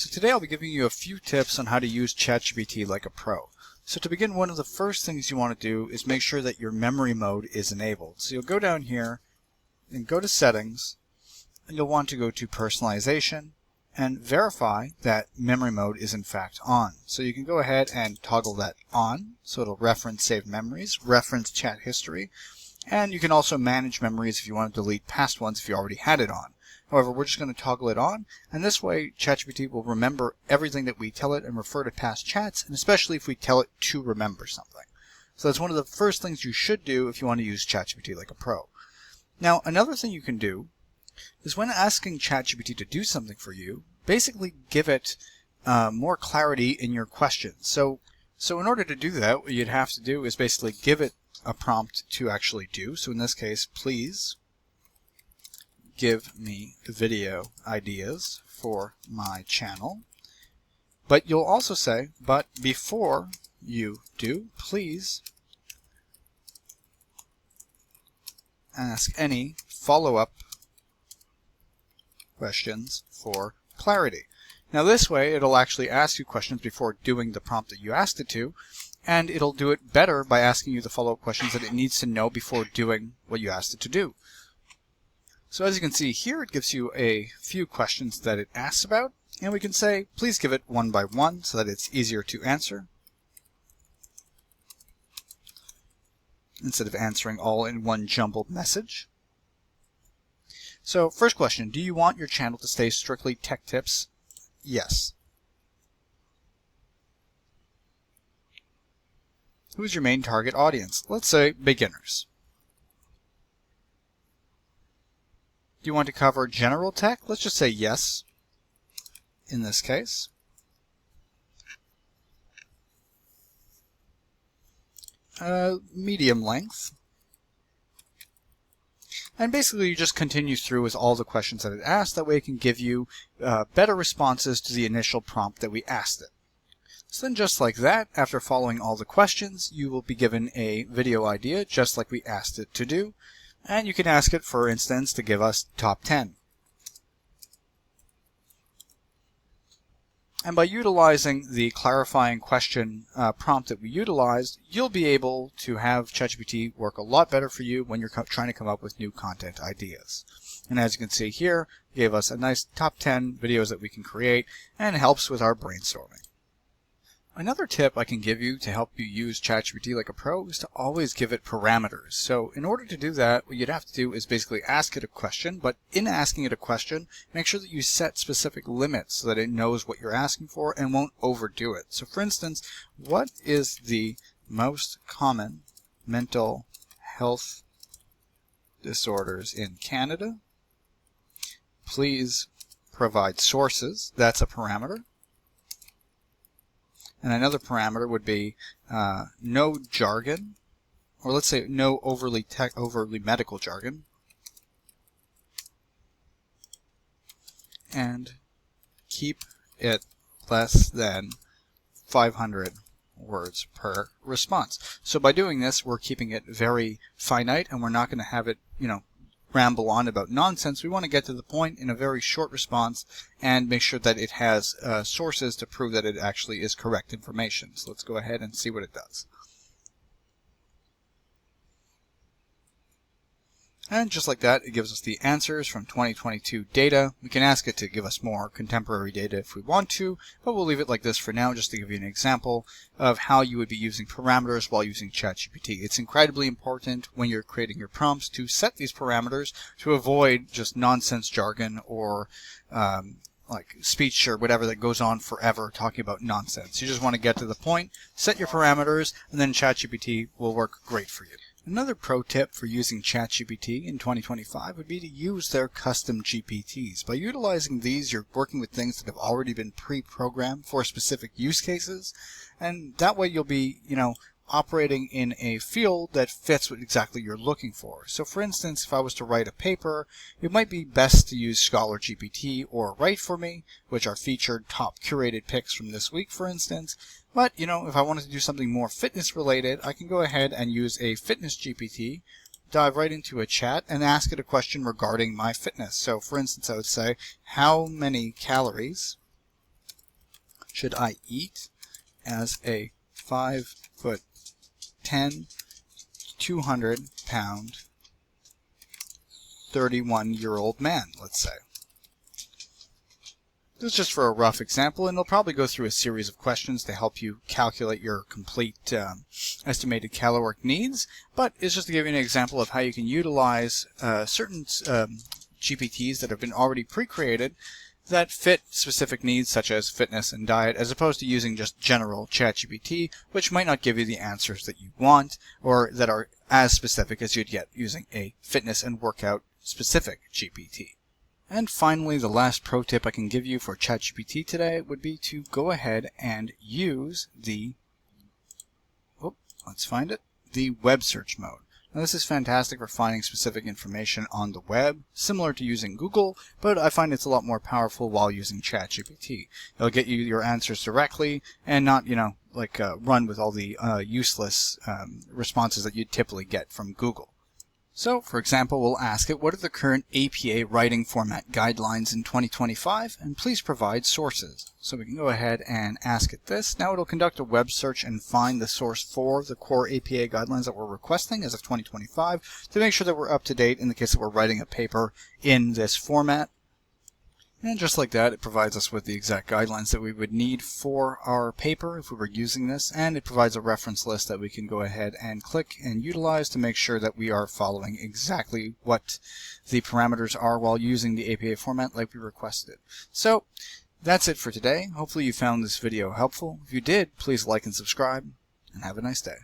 So today I'll be giving you a few tips on how to use ChatGPT like a pro. So to begin, one of the first things you want to do is make sure that your memory mode is enabled. So you'll go down here and go to Settings, and you'll want to go to Personalization and verify that memory mode is in fact on. So you can go ahead and toggle that on, so it'll reference saved memories, reference chat history, and you can also manage memories if you want to delete past ones if you already had it on. However, we're just going to toggle it on, and this way ChatGPT will remember everything that we tell it and refer to past chats, and especially if we tell it to remember something. So that's one of the first things you should do if you want to use ChatGPT like a pro. Now, another thing you can do is when asking ChatGPT to do something for you, basically give it more clarity in your questions. So in order to do that, what you'd have to do is basically give it a prompt to actually do. So in this case, please give me video ideas for my channel. But you'll also say, but before you do, please ask any follow-up questions for clarity. Now this way it'll actually ask you questions before doing the prompt that you asked it to, and it'll do it better by asking you the follow-up questions that it needs to know before doing what you asked it to do. So as you can see here, it gives you a few questions that it asks about, and we can say, please give it one by one so that it's easier to answer, instead of answering all in one jumbled message. So first question, do you want your channel to stay strictly tech tips? Yes. Who's your main target audience? Let's say beginners. Do you want to cover general tech? Let's just say yes in this case. Medium length. And basically you just continue through with all the questions that it asked. That way it can give you better responses to the initial prompt that we asked it. So then just like that, after following all the questions, you will be given a video idea just like we asked it to do. And you can ask it, for instance, to give us top 10. And by utilizing the clarifying question prompt that we utilized, you'll be able to have ChatGPT work a lot better for you when you're trying to come up with new content ideas. And as you can see here, it gave us a nice top 10 videos that we can create, and it helps with our brainstorming. Another tip I can give you to help you use ChatGPT like a pro is to always give it parameters. So in order to do that, what you'd have to do is basically ask it a question, but in asking it a question, make sure that you set specific limits so that it knows what you're asking for and won't overdo it. So for instance, what is the most common mental health disorders in Canada? Please provide sources. That's a parameter. And another parameter would be no jargon, or let's say no overly medical jargon, and keep it less than 500 words per response. So by doing this, we're keeping it very finite, and we're not going to have it, ramble on about nonsense. We want to get to the point in a very short response and make sure that it has sources to prove that it actually is correct information. So let's go ahead and see what it does. And just like that, it gives us the answers from 2022 data. We can ask it to give us more contemporary data if we want to, but we'll leave it like this for now just to give you an example of how you would be using parameters while using ChatGPT. It's incredibly important when you're creating your prompts to set these parameters to avoid just nonsense jargon or like speech or whatever that goes on forever talking about nonsense. You just want to get to the point, set your parameters, and then ChatGPT will work great for you. Another pro tip for using ChatGPT in 2025 would be to use their custom GPTs. By utilizing these, you're working with things that have already been pre-programmed for specific use cases, and that way you'll be, operating in a field that fits what exactly you're looking for. So for instance, if I was to write a paper, it might be best to use Scholar GPT or Write For Me, which are featured top curated picks from this week, for instance. But, if I wanted to do something more fitness related, I can go ahead and use a fitness GPT, dive right into a chat, and ask it a question regarding my fitness. So for instance, I would say, how many calories should I eat as a 5'10", 200-pound, 31-year-old man, let's say. This is just for a rough example, and it'll probably go through a series of questions to help you calculate your complete estimated caloric needs, but it's just to give you an example of how you can utilize certain GPTs that have been already pre-created that fit specific needs such as fitness and diet, as opposed to using just general ChatGPT, which might not give you the answers that you want or that are as specific as you'd get using a fitness and workout specific GPT. And finally, the last pro tip I can give you for ChatGPT today would be to go ahead and use the, the web search mode. Now this is fantastic for finding specific information on the web, similar to using Google, but I find it's a lot more powerful while using ChatGPT. It'll get you your answers directly and not, run with all the useless responses that you'd typically get from Google. So, for example, we'll ask it, what are the current APA writing format guidelines in 2025, and please provide sources. So we can go ahead and ask it this. Now it'll conduct a web search and find the source for the core APA guidelines that we're requesting as of 2025 to make sure that we're up to date in the case that we're writing a paper in this format. And just like that, it provides us with the exact guidelines that we would need for our paper if we were using this, and it provides a reference list that we can go ahead and click and utilize to make sure that we are following exactly what the parameters are while using the APA format like we requested. So that's it for today. Hopefully you found this video helpful. If you did, please like and subscribe, and have a nice day.